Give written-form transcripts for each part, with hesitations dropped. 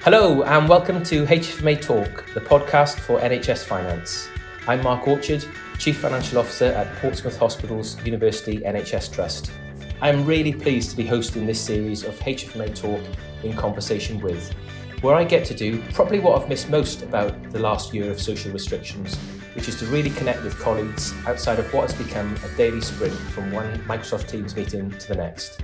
Hello and welcome to HFMA Talk, the podcast for NHS Finance. I'm Mark Orchard, Chief Financial Officer at Portsmouth Hospital's University NHS Trust. I'm really pleased to be hosting this series of HFMA Talk in conversation with, where I get to do probably what I've missed most about the last year of social restrictions, which is to really connect with colleagues outside of what has become a daily sprint from one Microsoft Teams meeting to the next.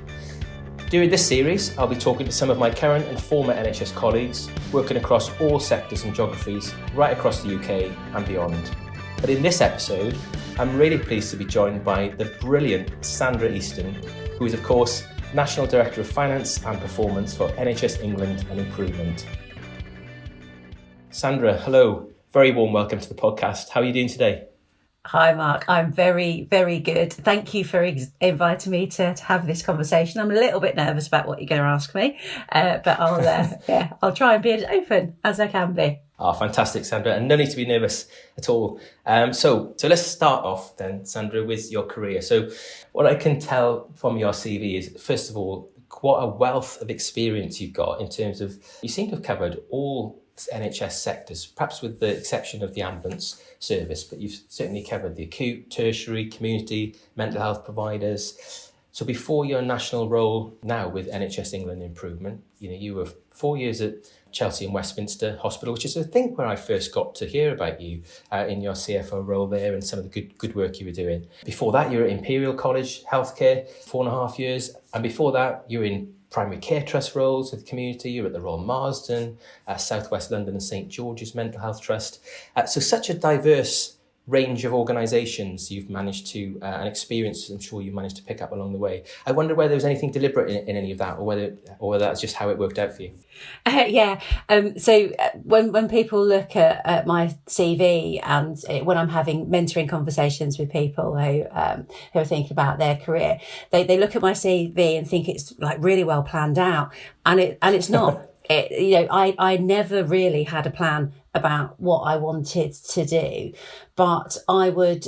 During this series, I'll be talking to some of my current and former NHS colleagues working across all sectors and geographies right across the UK and beyond. But in this episode, I'm really pleased to be joined by the brilliant Sandra Easton, who is of course National Director of Finance and Performance for NHS England and Improvement. Sandra, hello. Very warm welcome to the podcast. How are you doing today? Hi, Mark. I'm very, very good. Thank you for inviting me to have this conversation. I'm a little bit nervous about what you're going to ask me, but I'll try and be as open as I can be. Oh, fantastic, Sandra. And no need to be nervous at all. So let's start off then, Sandra, with your career. So what I can tell from your CV is, first of all, what a wealth of experience you've got in terms of, you seem to have covered all NHS sectors, perhaps with the exception of the ambulance service, but you've certainly covered the acute, tertiary, community, mental health providers. So before your national role now with NHS England Improvement, you were 4 years at Chelsea and Westminster Hospital, which is I think where I first got to hear about you in your CFO role there and some of the good work you were doing. Before that, you were at Imperial College Healthcare, 4.5 years. And before that, you were in primary care trust roles with the community. You were at the Royal Marsden, South West London and St George's Mental Health Trust. So such a diverse range of organisations you've managed to, and experience I'm sure you managed to pick up along the way. I wonder whether there was anything deliberate in any of that, or whether that's just how it worked out for you. So when people look at my CV and when I'm having mentoring conversations with people who are thinking about their career, they look at my CV and think it's like really well planned out, and it's not. I never really had a plan about what I wanted to do, but I would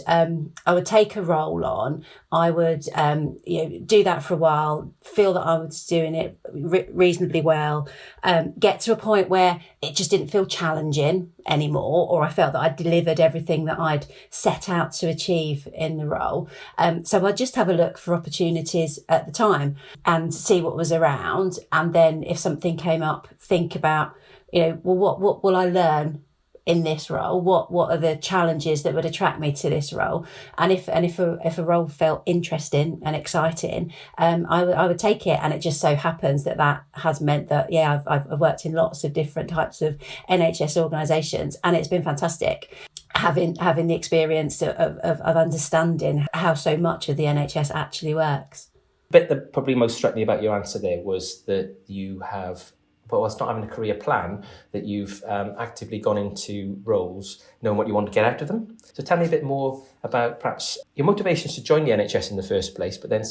take a role on. I would do that for a while, feel that I was doing it reasonably well, get to a point where it just didn't feel challenging anymore, or I felt that I'd delivered everything that I'd set out to achieve in the role. So I'd just have a look for opportunities at the time and see what was around, and then if something came up, think about what will I learn in this role? What are the challenges that would attract me to this role? And if a role felt interesting and exciting, I would take it. And it just so happens that has meant that I've worked in lots of different types of NHS organisations, and it's been fantastic having the experience of understanding how so much of the NHS actually works. The bit that probably most struck me about your answer there was that you have, but whilst not having a career plan, that you've actively gone into roles knowing what you want to get out of them. So tell me a bit more about perhaps your motivations to join the NHS in the first place, but then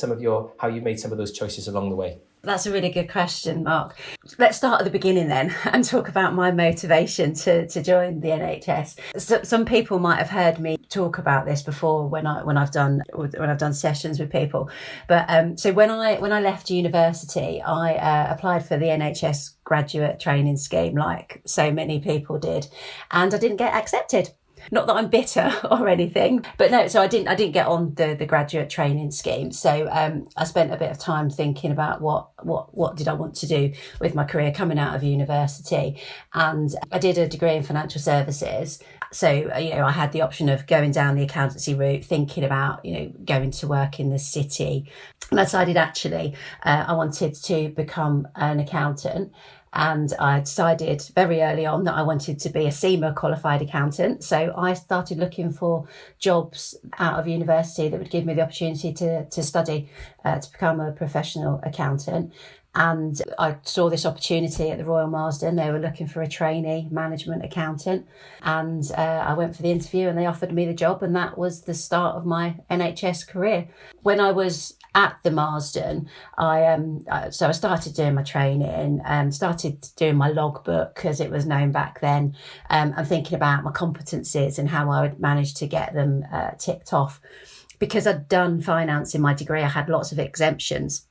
how you made some of those choices along the way. That's a really good question, Mark. Let's start at the beginning then and talk about my motivation to join the NHS. So, some people might have heard me talk about this before when I've done sessions with people. But so when I left university, I applied for the NHS graduate training scheme, like so many people did, and I didn't get accepted. Not that I'm bitter or anything, but no, so I didn't get on the graduate training scheme. So I spent a bit of time thinking about what did I want to do with my career coming out of university. And I did a degree in financial services. So, I had the option of going down the accountancy route, thinking about, going to work in the city. And I decided actually I wanted to become an accountant. And I decided very early on that I wanted to be a CIMA qualified accountant. So I started looking for jobs out of university that would give me the opportunity to study, to become a professional accountant. And I saw this opportunity at the Royal Marsden. They were looking for a trainee management accountant. And I went for the interview and they offered me the job. And that was the start of my NHS career. When I was at the Marsden, I started doing my training and started doing my logbook, as it was known back then, and thinking about my competencies and how I would manage to get them ticked off. Because I'd done finance in my degree, I had lots of exemptions.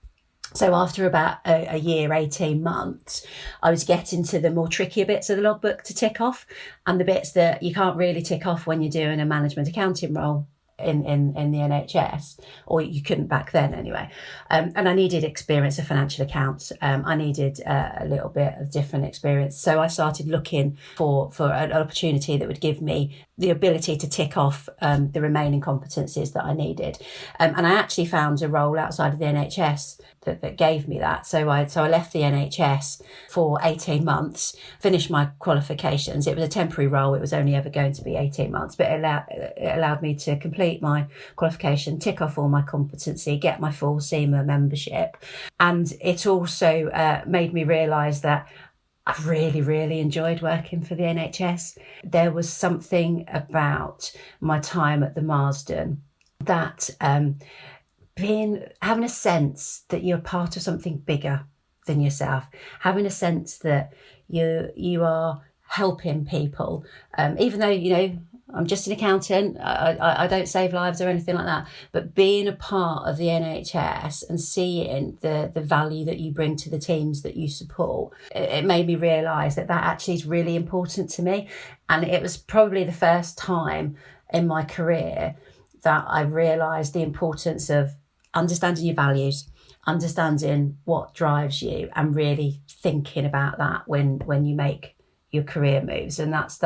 So after about a year, 18 months, I was getting to the more trickier bits of the logbook to tick off, and the bits that you can't really tick off when you're doing a management accounting role in the NHS, or you couldn't back then anyway. And I needed experience of financial accounts. I needed a little bit of different experience. So I started looking for an opportunity that would give me the ability to tick off the remaining competencies that I needed. And I actually found a role outside of the NHS that gave me that. So I left the NHS for 18 months, finished my qualifications. It was a temporary role. It was only ever going to be 18 months, but it allowed me to complete my qualification, tick off all my competency, get my full SEMA membership. And it also made me realise that I really, really enjoyed working for the NHS. There was something about my time at the Marsden that having a sense that you're part of something bigger than yourself, having a sense that you are helping people, even though, I'm just an accountant, I don't save lives or anything like that, but being a part of the NHS and seeing the value that you bring to the teams that you support, it made me realise that actually is really important to me. And it was probably the first time in my career that I realised the importance of understanding your values, understanding what drives you, and really thinking about that when you make your career moves. And that's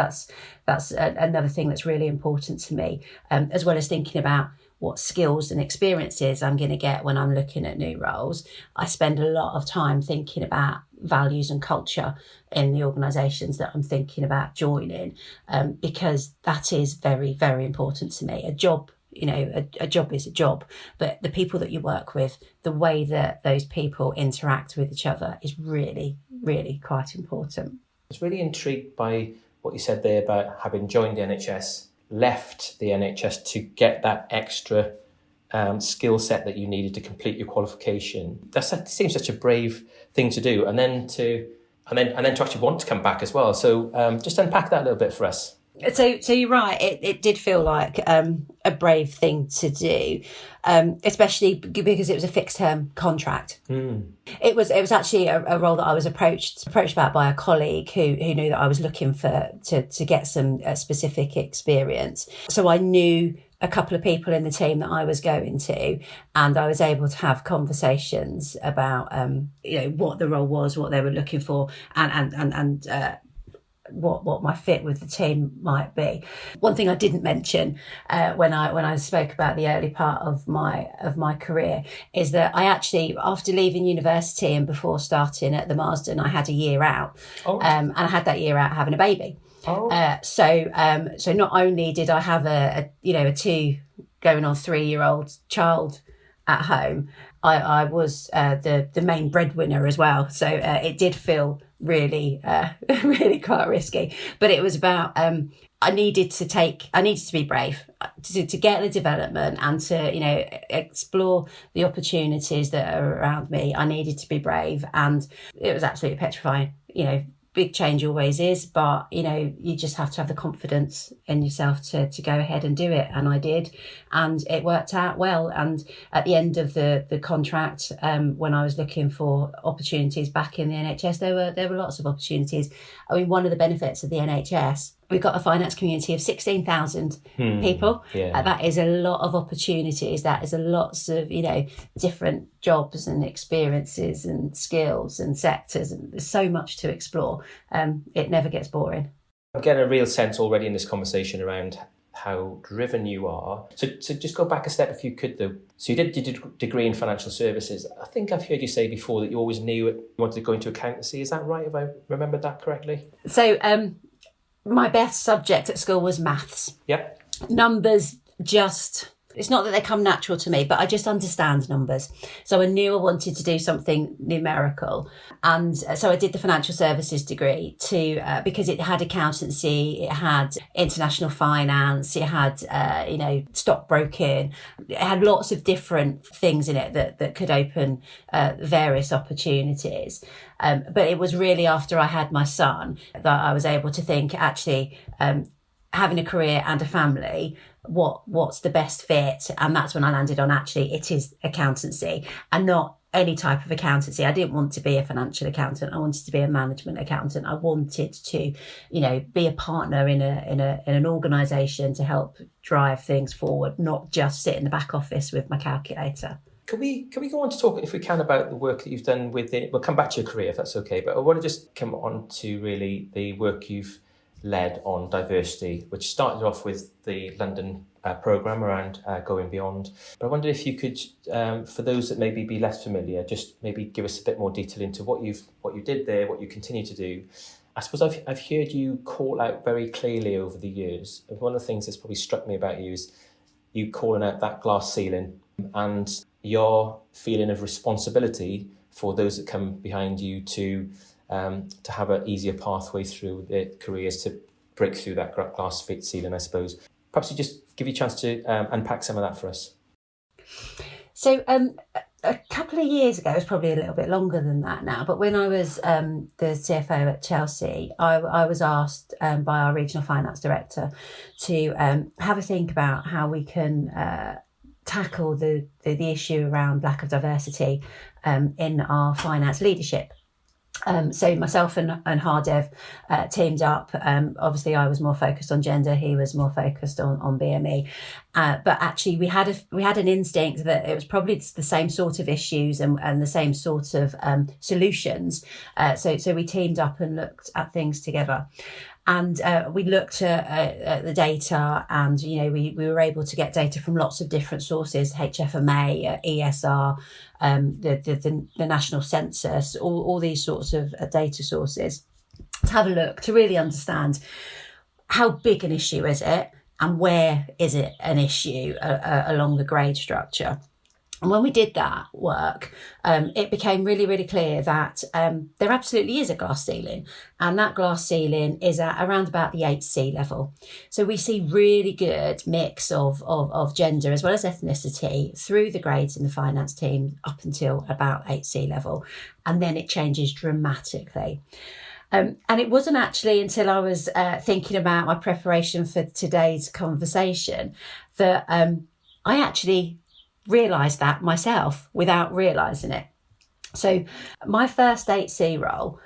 another thing that's really important to me, as well as thinking about what skills and experiences I'm going to get when I'm looking at new roles. I spend a lot of time thinking about values and culture in the organisations that I'm thinking about joining, because that is very, very important to me. A job is a job, but the people that you work with, the way that those people interact with each other is really, really quite important. I was really intrigued by what you said there about having joined the NHS, left the NHS to get that extra skill set that you needed to complete your qualification. That seems such a brave thing to do, and then to actually want to come back as well. So just unpack that a little bit for us. So you're right. It did feel like a brave thing to do, especially because it was a fixed term contract. It was actually a role that I was approached about by a colleague who knew that I was looking to get some specific experience. So I knew a couple of people in the team that I was going to, and I was able to have conversations about what the role was, what they were looking for, and what my fit with the team might be. One thing I didn't mention when I spoke about the early part of my career is that I actually, after leaving university and before starting at the Marsden, I had a year out, and I had that year out having a baby. So not only did I have a 2 going on 3-year-old child at home, I was the main breadwinner as well. So it did feel really quite risky, but it was about I needed to be brave to get the development and to explore the opportunities that are around me. I needed to be brave, and it was absolutely petrifying. Big change always is, but you just have to have the confidence in yourself to go ahead and do it, and I did, and it worked out well. And at the end of the contract, when I was looking for opportunities back in the NHS, there were lots of opportunities. I mean, one of the benefits of the NHS, we've got a finance community of 16,000 people. That is a lot of opportunities. That is a lots of different jobs and experiences and skills and sectors, and there's so much to explore. It never gets boring. I'm getting a real sense already in this conversation around how driven you are. So just go back a step if you could, though. So you did your degree in financial services. I think I've heard you say before that you always knew you wanted to go into accountancy. Is that right? Have I remembered that correctly? So my best subject at school was maths. Yep. Numbers it's not that they come natural to me, but I just understand numbers. So I knew I wanted to do something numerical. And so I did the financial services degree because it had accountancy, it had international finance, it had, stockbroking. It had lots of different things in it that could open various opportunities. But it was really after I had my son that I was able to think, actually, having a career and a family, what's the best fit? And that's when I landed on, actually, it is accountancy, and not any type of accountancy. I didn't want to be a financial accountant. I wanted to be a management accountant. I wanted to, be a partner in an organisation to help drive things forward, not just sit in the back office with my calculator. Can we go on to talk, if we can, about the work that you've done with it? We'll come back to your career if that's okay, but I want to just come on to really the work you've led on diversity, which started off with the London programme around Going Beyond. But I wonder if you could, for those that maybe be less familiar, just maybe give us a bit more detail into what you did there, what you continue to do. I suppose I've heard you call out very clearly over the years. One of the things that's probably struck me about you is you calling out that glass ceiling and your feeling of responsibility for those that come behind you to have an easier pathway through their careers to break through that glass ceiling, I suppose. Perhaps you just give you a chance to unpack some of that for us. So a couple of years ago, it's probably a little bit longer than that now, but when I was the CFO at Chelsea, I was asked by our regional finance director to have a think about how we can tackle the issue around lack of diversity in our finance leadership. So myself and Hardev teamed up. Obviously, I was more focused on gender. He was more focused on BME. But actually, we had an instinct that it was probably the same sort of issues and the same sort of solutions. So we teamed up and looked at things together. And we looked at the data, and we were able to get data from lots of different sources: HFMA, ESR, the national census, all these sorts of data sources, to have a look to really understand how big an issue is it, and where is it an issue along the grade structure. And when we did that work, it became really, really clear that there absolutely is a glass ceiling, and that glass ceiling is at around about the 8C level. So we see really good mix of gender as well as ethnicity through the grades in the finance team up until about 8C level, and then it changes dramatically. And it wasn't actually until I was thinking about my preparation for today's conversation that I actually realised that myself without realising it. So my first 8C role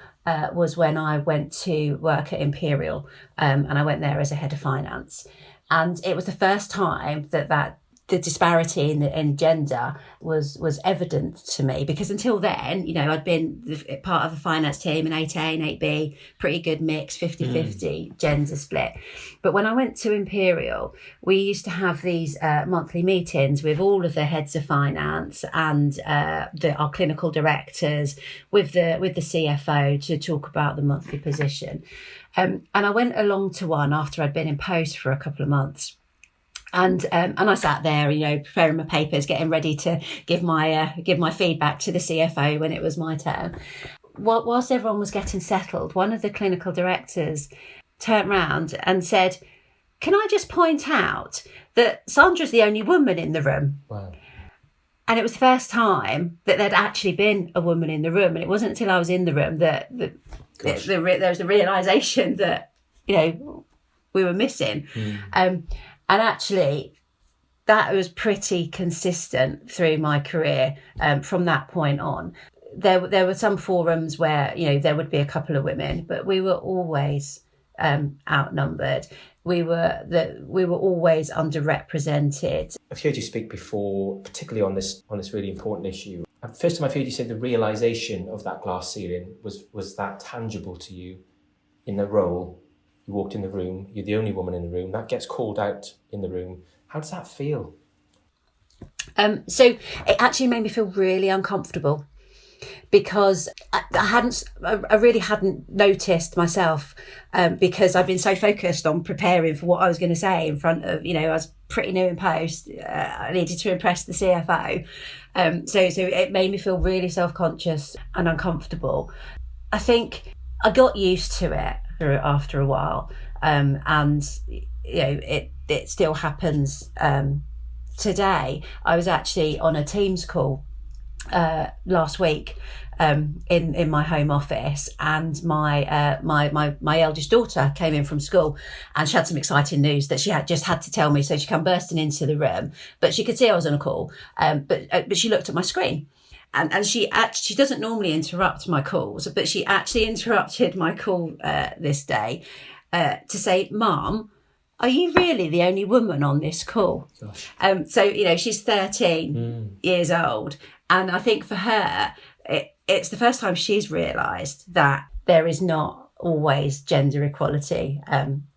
was when I went to work at Imperial, and I went there as a head of finance. And it was the first time that the disparity in gender was evident to me, because until then, I'd been part of the finance team in 8A and 8B, pretty good mix, 50-50 gender split. But when I went to Imperial, we used to have these monthly meetings with all of the heads of finance and our clinical directors with the CFO to talk about the monthly position. And I went along to one after I'd been in post for a couple of months. And I sat there, preparing my papers, getting ready to give my feedback to the CFO when it was my turn. Whilst everyone was getting settled, one of the clinical directors turned round and said, "Can I just point out that Sandra's the only woman in the room?" Wow. And it was the first time that there'd actually been a woman in the room. And it wasn't until I was in the room that there was a realisation that, we were missing. And actually, that was pretty consistent through my career from that point on. There were some forums where, there would be a couple of women, but we were always outnumbered. We were always underrepresented. I've heard you speak before, particularly on this really important issue. First time I've heard you say the realisation of that glass ceiling was that tangible to you in the role. You walked in the room, you're the only woman in the room, that gets called out in the room. How does that feel? So it actually made me feel really uncomfortable, because I really hadn't noticed myself, because I've been so focused on preparing for what I was going to say in front of, I was pretty new in post. I needed to impress the CFO. So it made me feel really self-conscious and uncomfortable. I think I got used to it after a while, and it still happens today. I was actually on a Teams call last week in my home office, and my eldest daughter came in from school, and she had some exciting news that she had to tell me. So she came bursting into the room, but she could see I was on a call, but she looked at my screen. And she doesn't normally interrupt my calls, but she actually interrupted my call this day to say, "Mum, are you really the only woman on this call?" Gosh. So, she's 13 years old. And I think for her, it's the first time she's realised that there is not always gender equality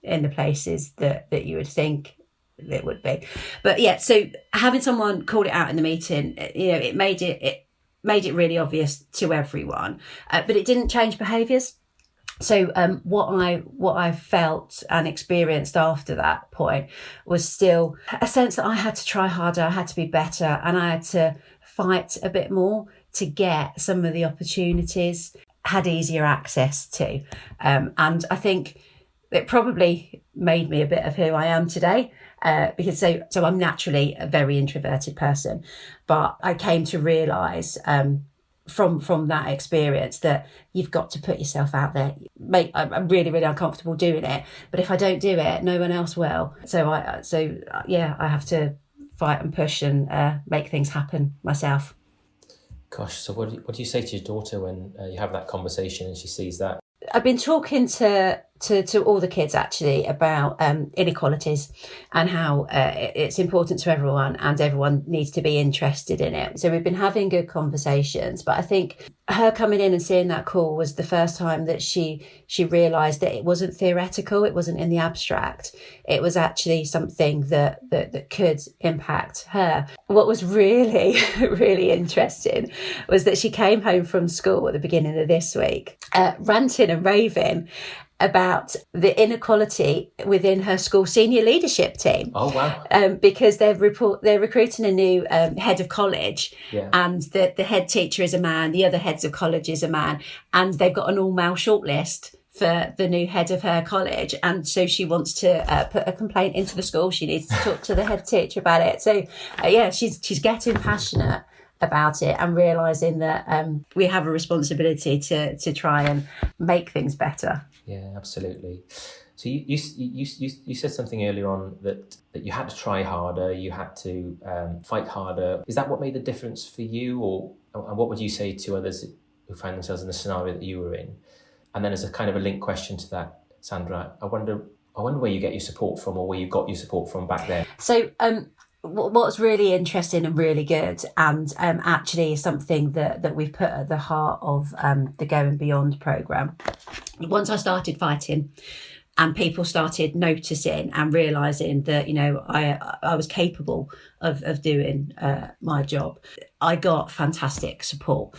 in the places that you would think it would be. But yeah, so having someone call it out in the meeting, it made it really obvious to everyone, but it didn't change behaviours. So what I felt and experienced after that point was still a sense that I had to try harder, I had to be better, and I had to fight a bit more to get some of the opportunities, had easier access to. And I think it probably made me a bit of who I am today, because so I'm naturally a very introverted person, but I came to realise from that experience that you've got to put yourself out there. I'm really, really uncomfortable doing it, but if I don't do it, no one else will. So I have to fight and push and make things happen myself. Gosh, so what do you say to your daughter when you have that conversation and she sees that? I've been talking to all the kids actually about inequalities and how it's important to everyone and everyone needs to be interested in it. So we've been having good conversations, but I think her coming in and seeing that call was the first time that she realised that it wasn't theoretical, it wasn't in the abstract, it was actually something that could impact her. What was really, really interesting was that she came home from school at the beginning of this week, ranting and raving about the inequality within her school senior leadership team. Oh, wow. Because they're recruiting a new head of college, and the head teacher is a man, the other heads of college is a man, and they've got an all-male shortlist for the new head of her college. And so she wants to put a complaint into the school. She needs to talk to the head teacher about it. So, she's getting passionate about it and realising that we have a responsibility to try and make things better. Yeah, absolutely. So you said something earlier on that you had to try harder, you had to fight harder. Is that what made the difference for you, and what would you say to others who find themselves in the scenario that you were in? And then as a kind of a link question to that, Sandra, I wonder where you get your support from, or where you got your support from back then. So what's really interesting and really good, and actually is something that we've put at the heart of the Going Beyond programme. Once I started fighting and people started noticing and realising that, I was capable of doing my job, I got fantastic support.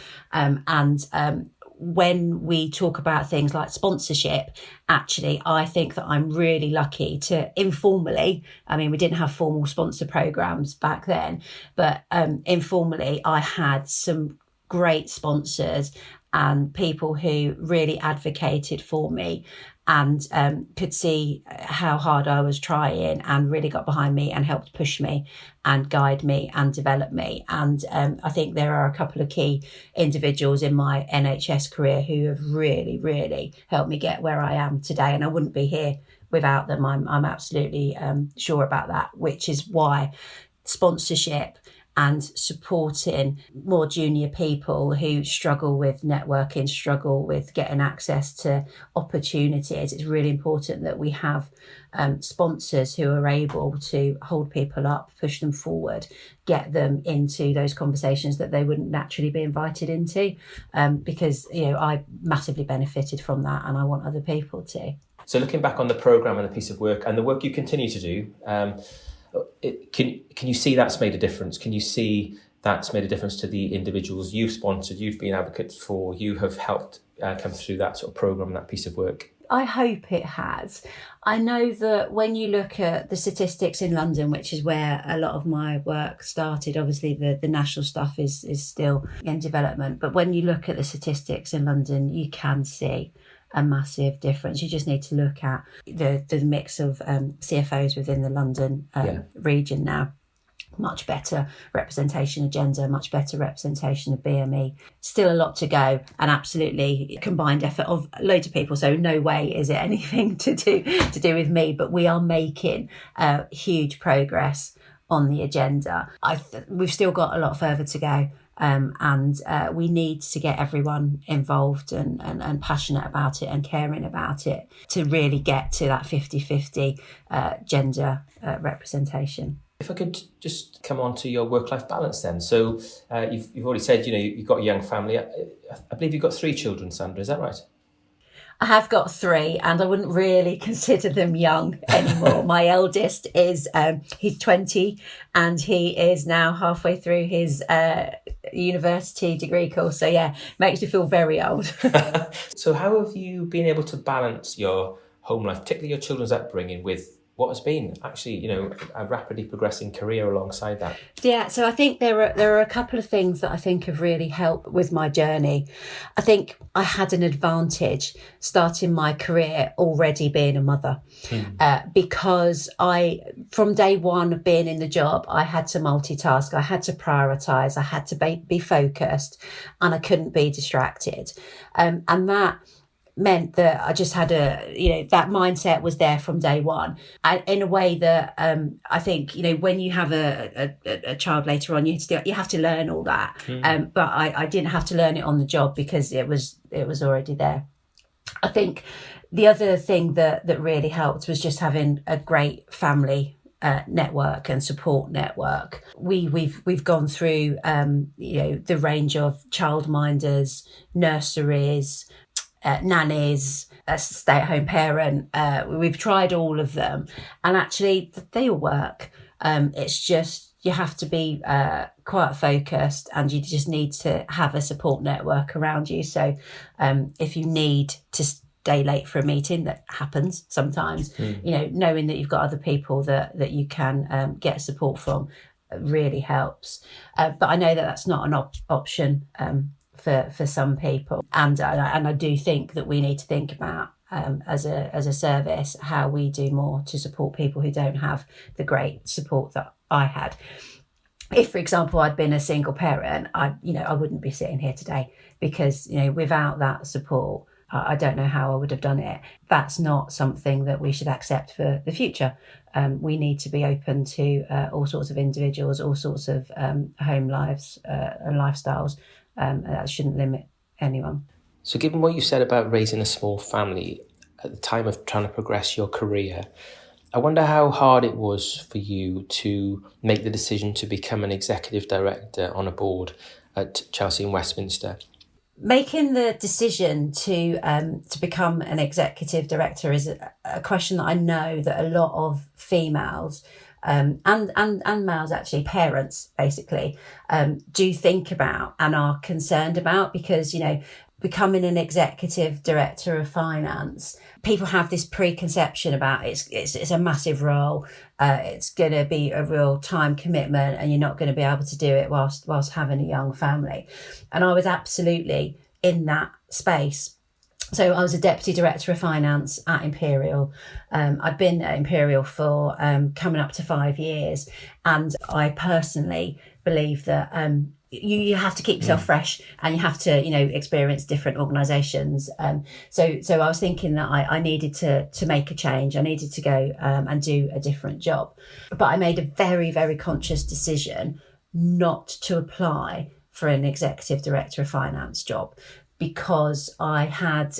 When we talk about things like sponsorship, actually, I think that I'm really lucky to informally, we didn't have formal sponsor programs back then, but informally, I had some great sponsors and people who really advocated for me and could see how hard I was trying and really got behind me and helped push me and guide me and develop me. And I think there are a couple of key individuals in my NHS career who have really, really helped me get where I am today. And I wouldn't be here without them. I'm absolutely sure about that, which is why sponsorship and supporting more junior people who struggle with networking, struggle with getting access to opportunities. It's really important that we have sponsors who are able to hold people up, push them forward, get them into those conversations that they wouldn't naturally be invited into, because I massively benefited from that and I want other people to. So looking back on the programme and the piece of work and the work you continue to do, can you see that's made a difference? Can you see that's made a difference to the individuals you've sponsored, you've been advocates for, you have helped come through that sort of programme, that piece of work? I hope it has. I know that when you look at the statistics in London, which is where a lot of my work started, obviously the national stuff is still in development, but when you look at the statistics in London, you can see a massive difference. You just need to look at the mix of CFOs within the London region now. Much better representation of gender, much better representation of BME. Still a lot to go, and absolutely combined effort of loads of people. So no way is it anything to do with me, but we are making huge progress on the agenda. We've still got a lot further to go. And we need to get everyone involved and passionate about it and caring about it to really get to that 50-50 gender representation. If I could just come on to your work-life balance then. So you've already said, you've got a young family. I believe you've got 3 children, Sandra, is that right? I have got 3 and I wouldn't really consider them young anymore. My eldest is, he's 20 and he is now halfway through his university degree course. So yeah, makes me feel very old. So how have you been able to balance your home life, particularly your children's upbringing, with what has been actually, a rapidly progressing career alongside that? Yeah, so I think there are a couple of things that I think have really helped with my journey. I think I had an advantage starting my career already being a mother, because from day one of being in the job, I had to multitask, I had to prioritise, I had to be focused, and I couldn't be distracted. And that meant that I just had that mindset was there from day one. And in a way that I think, when you have a child later on, you have to learn all that. But I didn't have to learn it on the job because it was already there. I think the other thing that really helped was just having a great family network and support network. We've gone through the range of childminders, nurseries, nannies, a stay-at-home parent. We've tried all of them, and actually they all work. It's just you have to be quite focused, and you just need to have a support network around you. So if you need to stay late for a meeting, that happens sometimes, knowing that you've got other people that you can get support from really helps. But I know that that's not an option for some people, and I do think that we need to think about as a service how we do more to support people who don't have the great support that I had. If, for example, I'd been a single parent, I wouldn't be sitting here today, because without that support, I don't know how I would have done it. That's not something that we should accept for the future. We need to be open to all sorts of individuals, all sorts of home lives and lifestyles. That shouldn't limit anyone. So given what you said about raising a small family at the time of trying to progress your career, I wonder how hard it was for you to make the decision to become an executive director on a board at Chelsea and Westminster. Making the decision to become an executive director is a question that I know that a lot of females and males, actually, parents basically, do think about and are concerned about, because becoming an executive director of finance, people have this preconception about it's a massive role, it's going to be a real time commitment, and you're not going to be able to do it whilst having a young family. And I was absolutely in that space. So I was a deputy director of finance at Imperial. I'd been at Imperial for coming up to 5 years, and I personally believe that you have to keep yourself fresh, and you have to experience different organisations. So I was thinking that I needed to make a change. I needed to go and do a different job, but I made a very, very conscious decision not to apply for an executive director of finance job, because I had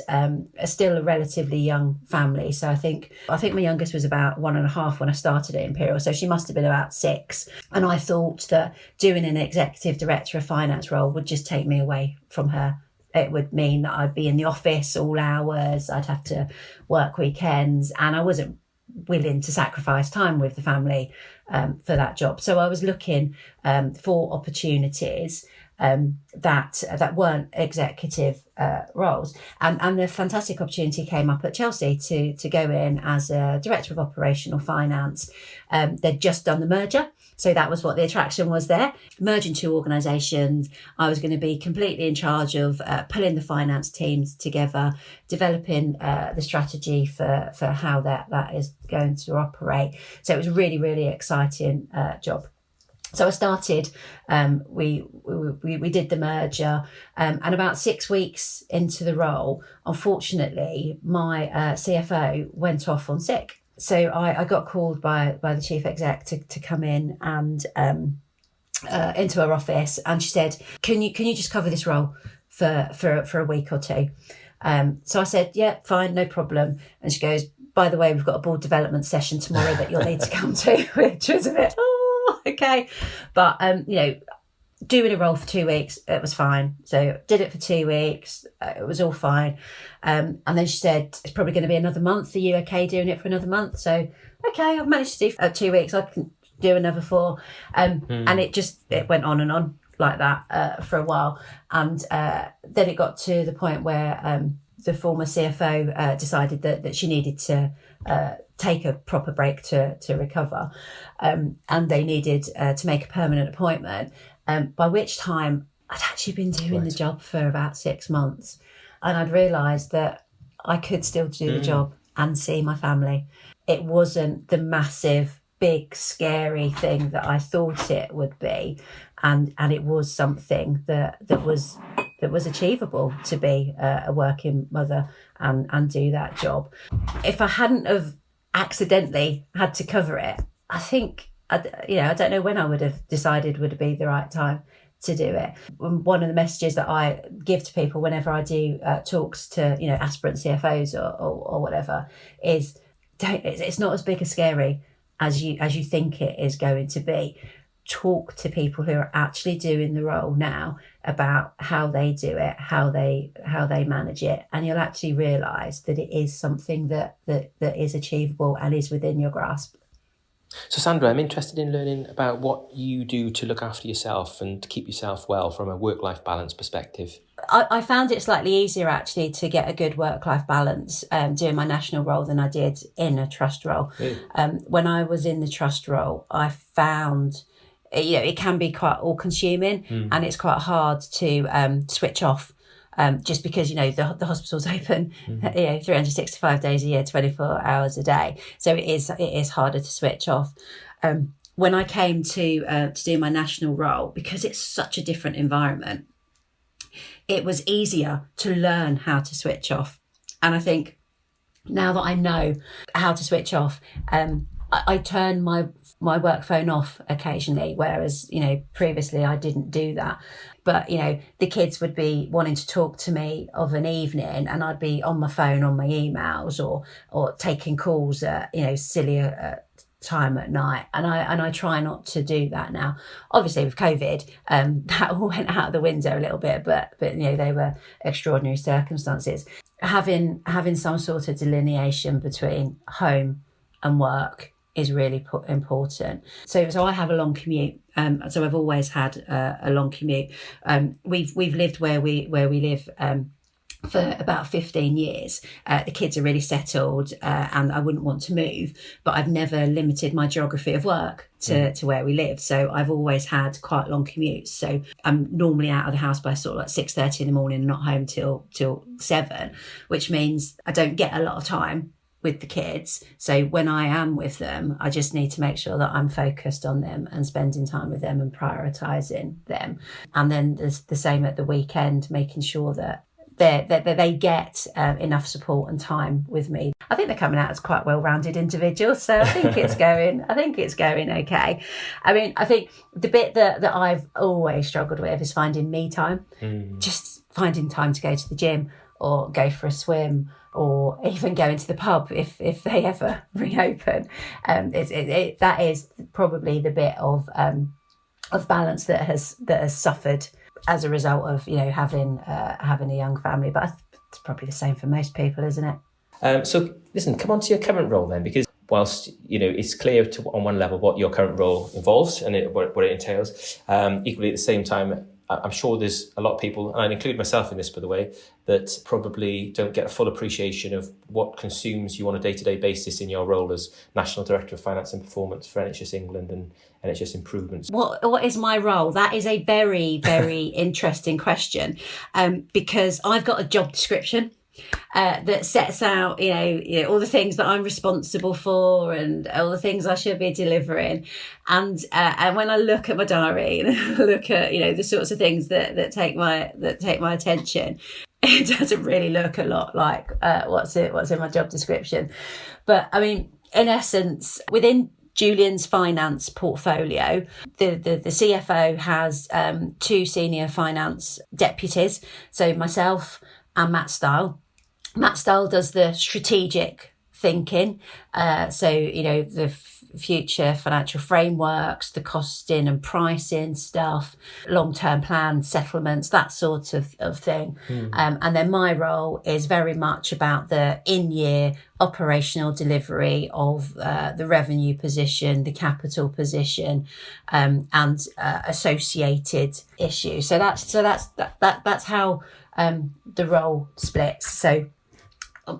still a relatively young family. So I think my youngest was about 1.5 when I started at Imperial. So she must have been about 6. And I thought that doing an executive director of finance role would just take me away from her. It would mean that I'd be in the office all hours. I'd have to work weekends, and I wasn't willing to sacrifice time with the family for that job. So I was looking for opportunities that weren't executive roles, and the fantastic opportunity came up at Chelsea to go in as a director of operational finance. They'd just done the merger, so that was what the attraction was there. Merging 2 organisations, I was going to be completely in charge of pulling the finance teams together, developing the strategy for how that is going to operate. So it was a really, really exciting job. So I started, we did the merger, and about 6 weeks into the role, unfortunately, my CFO went off on sick. So I got called by the chief exec to come in and into her office, and she said, "Can you just cover this role for a week or two?" So I said, "Yeah, fine, no problem." And she goes, "By the way, we've got a board development session tomorrow that you'll need to come to," which was a bit, oh, okay, but doing a role for 2 weeks, it was fine. So did it for 2 weeks, it was all fine. And then she said, "It's probably going to be another month. Are you okay doing it for another month?" So, okay, I've managed to do 2 weeks. I can do another 4. And it went on and on like that for a while. And then it got to the point where the former CFO decided that she needed to take a proper break to recover. And they needed to make a permanent appointment. By which time I'd actually been doing the job for about 6 months, and I'd realised that I could still do the job and see my family. It wasn't the massive, big, scary thing that I thought it would be, and it was something that was achievable to be a working mother and do that job. If I hadn't have accidentally had to cover it, I think, I don't know when I would have decided would be the right time to do it. One of the messages that I give to people whenever I do talks to aspirant CFOs or whatever is, it's not as big as scary as you think it is going to be. Talk to people who are actually doing the role now about how they do it, how they manage it, and you'll actually realise that it is something that is achievable and is within your grasp. So Sandra, I'm interested in learning about what you do to look after yourself and to keep yourself well from a work-life balance perspective. I found it slightly easier actually to get a good work-life balance doing my national role than I did in a trust role. When I was in the trust role, I found it can be quite all-consuming and it's quite hard to switch off. Just because, the hospital's open, 365 days a year, 24 hours a day. So it is harder to switch off. When I came to do my national role, because it's such a different environment, it was easier to learn how to switch off. And I think now that I know how to switch off, I turn my work phone off occasionally, whereas, previously I didn't do that. But, the kids would be wanting to talk to me of an evening and I'd be on my phone, on my emails or taking calls at, silly time at night. And I try not to do that now. Obviously with COVID, that all went out the window a little bit, but they were extraordinary circumstances. Having some sort of delineation between home and work is really important. So I have a long commute. So I've always had a long commute. We've lived where we live for about 15 years. The kids are really settled and I wouldn't want to move, but I've never limited my geography of work to where we live. So I've always had quite long commutes. So I'm normally out of the house by sort of like 6:30 in the morning and not home till 7, which means I don't get a lot of time with the kids. So when I am with them, I just need to make sure that I'm focused on them and spending time with them and prioritising them. And then there's the same at the weekend, making sure that they get enough support and time with me. I think they're coming out as quite well-rounded individuals, so I think it's going okay. I mean, I think the bit that I've always struggled with is finding me time, just finding time to go to the gym or go for a swim or even go into the pub if they ever reopen. That is probably the bit of balance that has suffered as a result of having a young family. But it's probably the same for most people, isn't it? So listen, come on to your current role then, because whilst it's clear on one level what your current role involves and what it entails, equally at the same time, I'm sure there's a lot of people, and I include myself in this, by the way, that probably don't get a full appreciation of what consumes you on a day-to-day basis in your role as National Director of Finance and Performance for NHS England and NHS Improvements. What is my role? That is a very, very interesting question, because I've got a job description that sets out, all the things that I'm responsible for and all the things I should be delivering. And when I look at my diary and look at, the sorts of things that take my attention, it doesn't really look a lot like what's in my job description. But I mean, in essence, within Julian's finance portfolio, the CFO has two senior finance deputies, so myself and Matt Style. Matt Style does the strategic thinking, so the future financial frameworks, the costing and pricing stuff, long-term plans, settlements, that sort of thing. And then my role is very much about the in-year operational delivery of the revenue position, the capital position, and associated issues. So that's how the role splits. So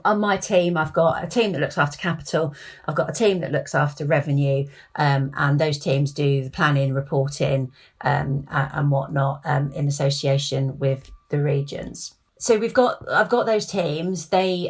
on my team, I've got a team that looks after capital. I've got a team that looks after revenue, and those teams do the planning, reporting, and whatnot in association with the regions. So I've got those teams. They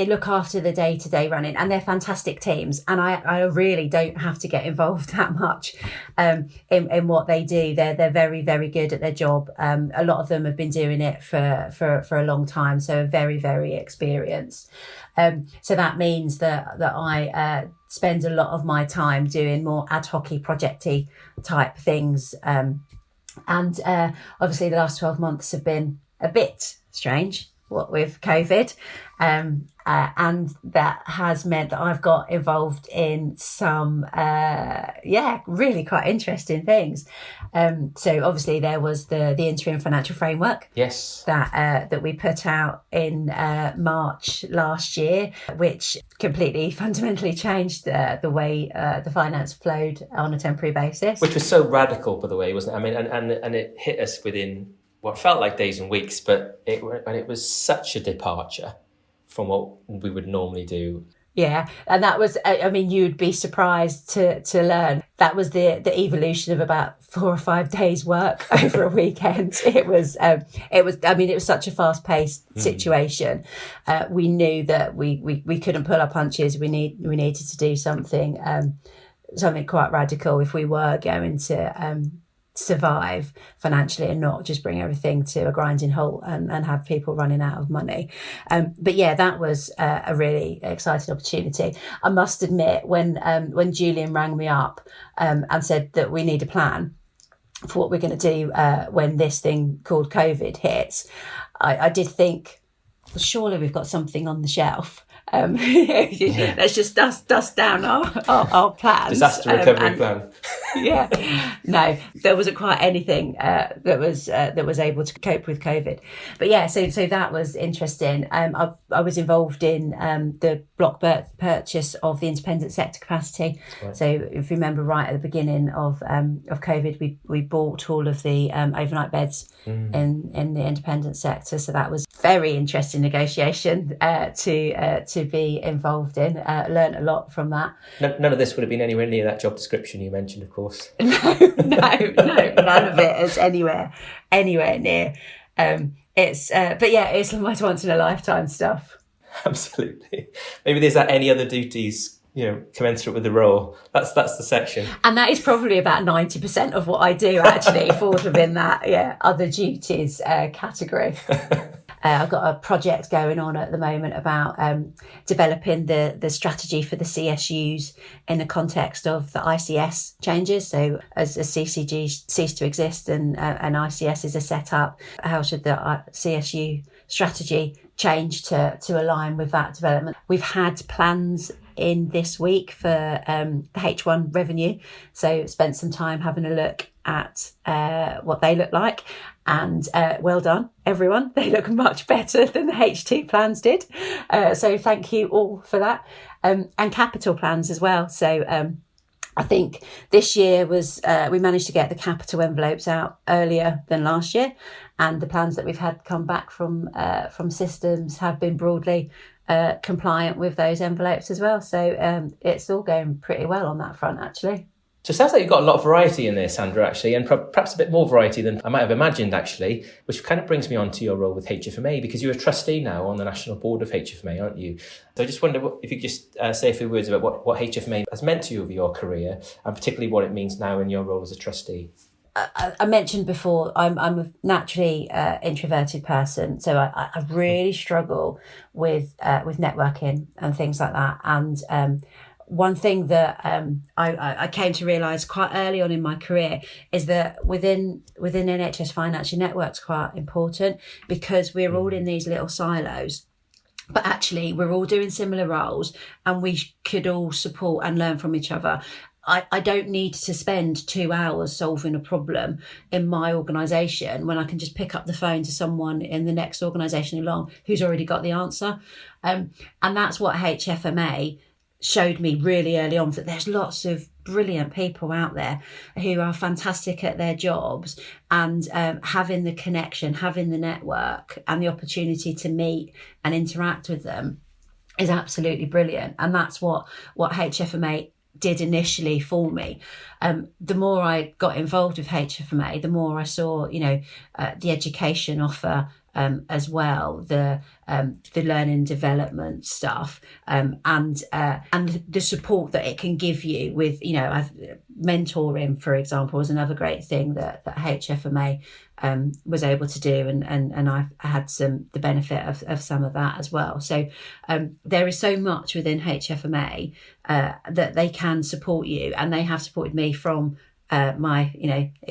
look after the day-to-day running, and they're fantastic teams. And I really don't have to get involved that much in what they do. They're very, very good at their job. A lot of them have been doing it for a long time, so are very, very experienced. So that means that I spend a lot of my time doing more ad hoc projecty type things. And obviously the last 12 months have been a bit strange, what with COVID, and that has meant that I've got involved in some really quite interesting things. So obviously there was the interim financial framework, yes, that we put out in March last year, which completely fundamentally changed the way the finance flowed on a temporary basis, which was so radical, by the way, wasn't it? I mean, and it hit us within what felt like days and weeks, but it was such a departure from what we would normally do. Yeah, and that was, I mean, you'd be surprised to learn that was the evolution of about 4 or 5 days work over a weekend. It was such a fast paced situation. We knew that we couldn't pull our punches. We needed to do something quite radical if we were going to survive financially and not just bring everything to a grinding halt and have people running out of money. But yeah, that was a really exciting opportunity. I must admit, when Julian rang me up and said that we need a plan for what we're going to do when this thing called COVID hits, I did think, well, surely we've got something on the shelf. Let's just dust down our plans. Disaster recovery plan. Yeah, no, there wasn't quite anything that was able to cope with COVID. But yeah, so that was interesting. I was involved in the block purchase of the independent sector capacity. Right. So if you remember right at the beginning of COVID, we bought all of the overnight beds in the independent sector. So that was very interesting negotiation to be involved in. Learned a lot from that. None of this would have been anywhere near that job description you mentioned, of course. No, none of it is anywhere near. It's almost once in a lifetime stuff. Absolutely. Maybe there's any other duties, commensurate with the role. That's the section. And that is probably about 90% of what I do actually falls within that other duties category. I've got a project going on at the moment about developing the strategy for the CSUs in the context of the ICS changes. So as CCG cease to exist and ICSs are set up, how should the CSU strategy change to align with that development? We've had plans in this week for the H1 revenue. So spent some time having a look at what they look like. And well done, everyone. They look much better than the H2 plans did. So thank you all for that. And capital plans as well. So I think this year was we managed to get the capital envelopes out earlier than last year. And the plans that we've had come back from systems have been broadly compliant with those envelopes as well. So it's all going pretty well on that front, actually. So it sounds like you've got a lot of variety in there, Sandra, actually, and perhaps a bit more variety than I might have imagined, actually, which kind of brings me on to your role with HFMA, because you're a trustee now on the National Board of HFMA, aren't you? So I just wonder if you could just say a few words about what HFMA has meant to you over your career, and particularly what it means now in your role as a trustee. I mentioned before, I'm a naturally introverted person, so I really struggle with networking and things like that. And one thing that I came to realise quite early on in my career is that within NHS finance, your network's quite important, because we're all in these little silos. But actually, we're all doing similar roles, and we could all support and learn from each other. I don't need to spend 2 hours solving a problem in my organisation when I can just pick up the phone to someone in the next organisation along who's already got the answer. And that's what HFMA showed me really early on, that there's lots of brilliant people out there who are fantastic at their jobs, and having the connection, having the network and the opportunity to meet and interact with them is absolutely brilliant. And that's what HFMA did initially for me. The more I got involved with HFMA, the more I saw, the education offer, as well, the learning and development stuff, and the support that it can give you with, mentoring, for example, was another great thing that HFMA was able to do, and I had the benefit of some of that as well. So there is so much within HFMA that they can support you, and they have supported me from it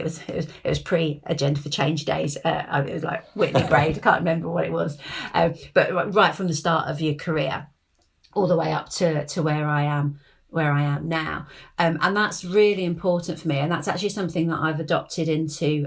was pre-Agenda for Change days. It was like Whitney grade, I can't remember what it was, but right from the start of your career all the way up to where I am now, and that's really important for me, and that's actually something that I've adopted into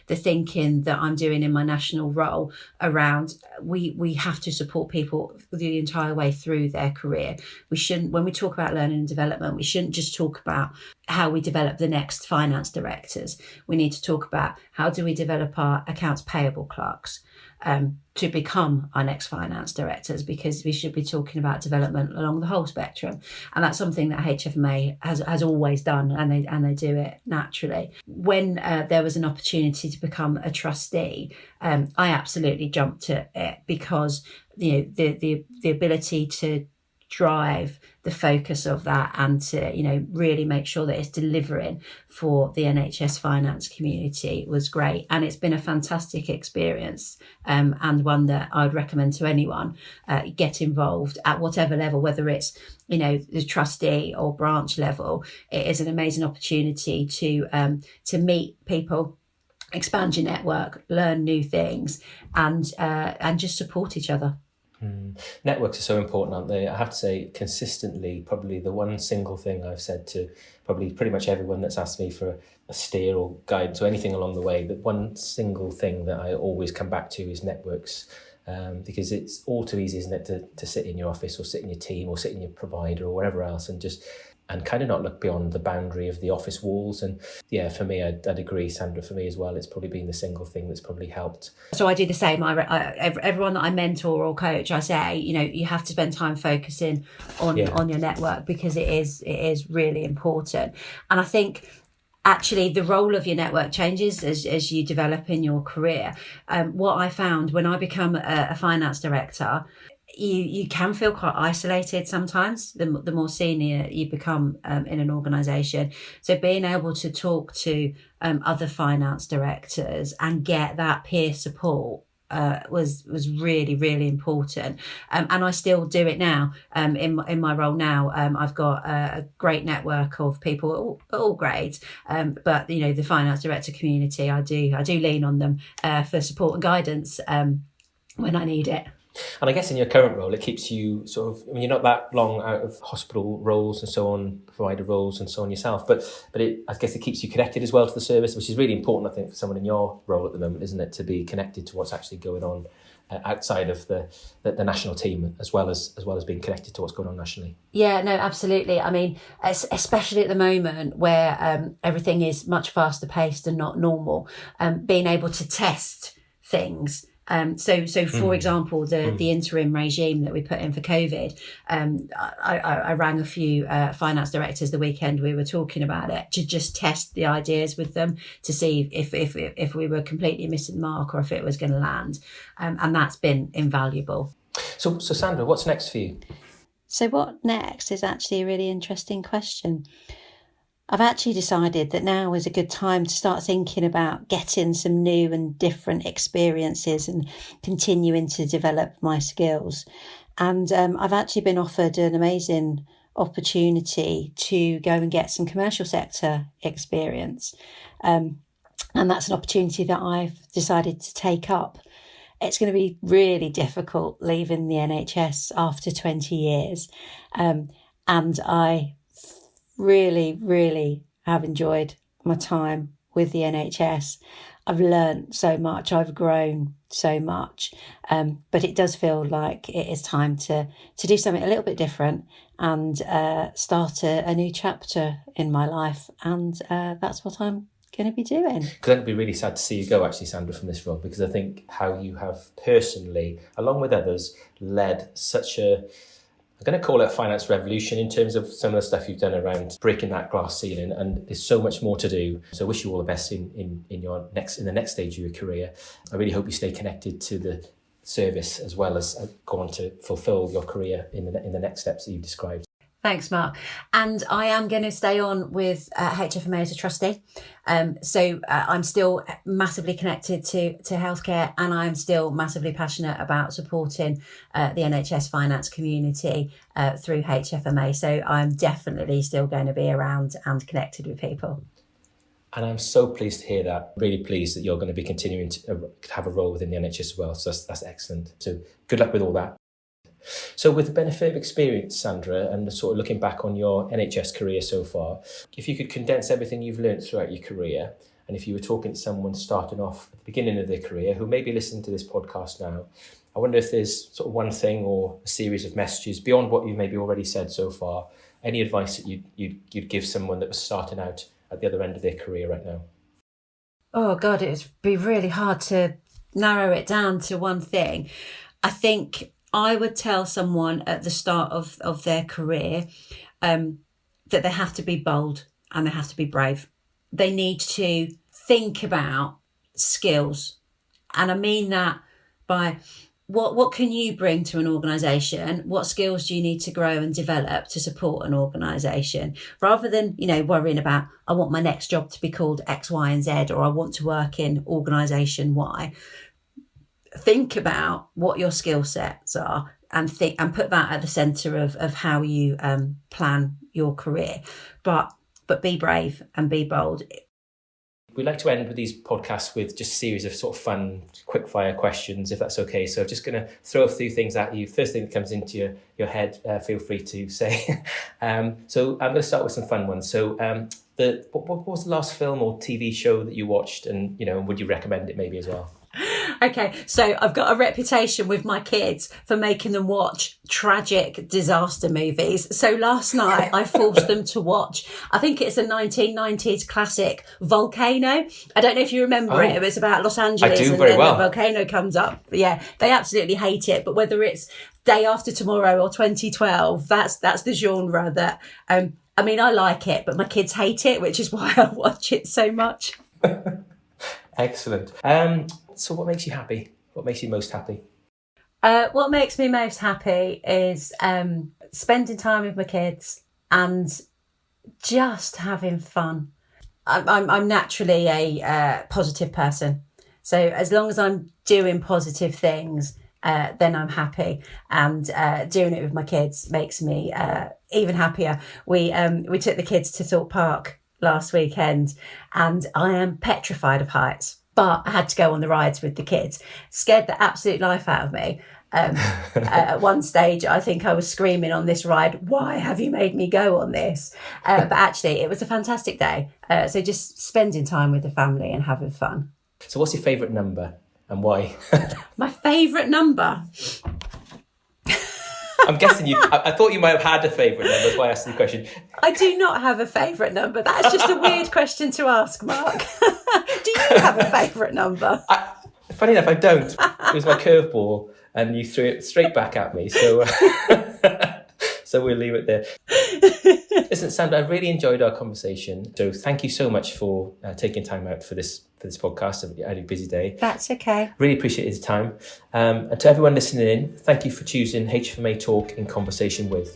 the thinking that I'm doing in my national role around we have to support people the entire way through their career. We shouldn't, when we talk about learning and development, we shouldn't just talk about how we develop the next finance directors. We need to talk about how do we develop our accounts payable clerks to become our next finance directors, because we should be talking about development along the whole spectrum. And that's something that HFMA has always done, and they do it naturally. When there was an opportunity to become a trustee, I absolutely jumped at it, because the ability to drive the focus of that, and to really make sure that it's delivering for the NHS finance community was great. And it's been a fantastic experience, and one that I would recommend to anyone. Get involved at whatever level, whether it's the trustee or branch level. It is an amazing opportunity to meet people, expand your network, learn new things, and just support each other. Networks are so important, aren't they? I have to say, consistently, probably the one single thing I've said to probably pretty much everyone that's asked me for a steer or guidance or anything along the way, that one single thing that I always come back to is networks. Because it's all too easy, isn't it, to sit in your office or sit in your team or sit in your provider or whatever else, and kind of not look beyond the boundary of the office walls. And yeah, for me, I'd agree, Sandra, for me as well, it's probably been the single thing that's probably helped. So I do the same. Everyone that I mentor or coach, I say, you have to spend time focusing on your network, because it is really important. And I think actually the role of your network changes as you develop in your career. What I found when I become a finance director, you can feel quite isolated sometimes, the more senior you become in an organisation. So being able to talk to other finance directors and get that peer support was really, really important. And I still do it now in my role now. I've got a great network of people at all grades, but the finance director community, I do lean on them for support and guidance when I need it. And I guess in your current role, it keeps you you're not that long out of hospital roles and so on, provider roles and so on yourself, but I guess it keeps you connected as well to the service, which is really important, I think, for someone in your role at the moment, isn't it, to be connected to what's actually going on outside of the national team, as well as being connected to what's going on nationally. Yeah, no, absolutely. I mean, especially at the moment where everything is much faster paced and not normal, being able to test things. So for example, the interim regime that we put in for COVID, I rang a few finance directors the weekend we were talking about it, to just test the ideas with them to see if we were completely missing the mark or if it was going to land, and that's been invaluable. So Sandra, what's next for you? So what next is actually a really interesting question. I've actually decided that now is a good time to start thinking about getting some new and different experiences and continuing to develop my skills. And I've actually been offered an amazing opportunity to go and get some commercial sector experience. And that's an opportunity that I've decided to take up. It's going to be really difficult leaving the NHS after 20 years. And I really, really have enjoyed my time with the NHS. I've learned so much, I've grown so much, but it does feel like it is time to do something a little bit different and start a new chapter in my life, and that's what I'm going to be doing. Because I'd be really sad to see you go, actually, Sandra, from this role, because I think how you have personally, along with others, led such a, I'm going to call it a finance revolution in terms of some of the stuff you've done around breaking that glass ceiling, and there's so much more to do. So I wish you all the best in the next stage of your career. I really hope you stay connected to the service as well as go on to fulfil your career in the next steps that you've described. Thanks, Mark. And I am going to stay on with HFMA as a trustee. So I'm still massively connected to healthcare, and I'm still massively passionate about supporting the NHS finance community through HFMA. So I'm definitely still going to be around and connected with people. And I'm so pleased to hear that. Really pleased that you're going to be continuing to have a role within the NHS as well. So that's excellent. So good luck with all that. So with the benefit of experience, Sandra, and sort of looking back on your NHS career so far, if you could condense everything you've learned throughout your career, and if you were talking to someone starting off at the beginning of their career who may be listening to this podcast now, I wonder if there's sort of one thing or a series of messages beyond what you've maybe already said so far, any advice that you'd give someone that was starting out at the other end of their career right now? Oh God, it would be really hard to narrow it down to one thing. I think I would tell someone at the start of their career that they have to be bold and they have to be brave. They need to think about skills. And I mean that by what can you bring to an organisation? What skills do you need to grow and develop to support an organisation? Rather than, worrying about, I want my next job to be called X, Y, and Z, or I want to work in organisation Y. Think about what your skill sets are and put that at the centre of how you plan your career. But be brave and be bold. We like to end with these podcasts with just a series of sort of fun, quick fire questions, if that's okay. So I'm just going to throw a few things at you. First thing that comes into your head, feel free to say. So I'm going to start with some fun ones. So what was the last film or TV show that you watched, and would you recommend it maybe as well? Okay, so I've got a reputation with my kids for making them watch tragic disaster movies. So last night I forced them to watch, I think it's a 1990s classic, Volcano. I don't know if you remember it. It was about Los Angeles. I do and very then well. The volcano comes up. Yeah, they absolutely hate it. But whether it's Day After Tomorrow or 2012, that's the genre that, I like it, but my kids hate it, which is why I watch it so much. Excellent. So what makes you happy? What makes you most happy? What makes me most happy is spending time with my kids and just having fun. I'm naturally a positive person. So as long as I'm doing positive things, then I'm happy. And doing it with my kids makes me even happier. We took the kids to Thorpe Park last weekend, and I am petrified of heights. But I had to go on the rides with the kids. Scared the absolute life out of me. At one stage, I think I was screaming on this ride, why have you made me go on this? But actually, it was a fantastic day. So just spending time with the family and having fun. So what's your favourite number and why? My favourite number? I'm guessing I thought you might have had a favourite number, that's why I asked the question. I do not have a favourite number. That's just a weird question to ask, Mark. Do you have a favourite number? Funny enough, I don't. It was my curveball and you threw it straight back at me. So, so we'll leave it there. Listen, Sandra, I really enjoyed our conversation. So thank you so much for taking time out for this podcast. I had a busy day. That's okay. Really appreciate your time. And to everyone listening in, thank you for choosing HFMA Talk in Conversation With.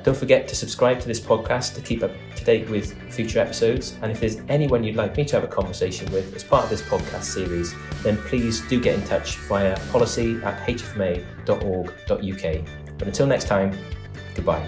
Don't forget to subscribe to this podcast to keep up to date with future episodes. And if there's anyone you'd like me to have a conversation with as part of this podcast series, then please do get in touch via policy@hfma.org.uk. But until next time, goodbye.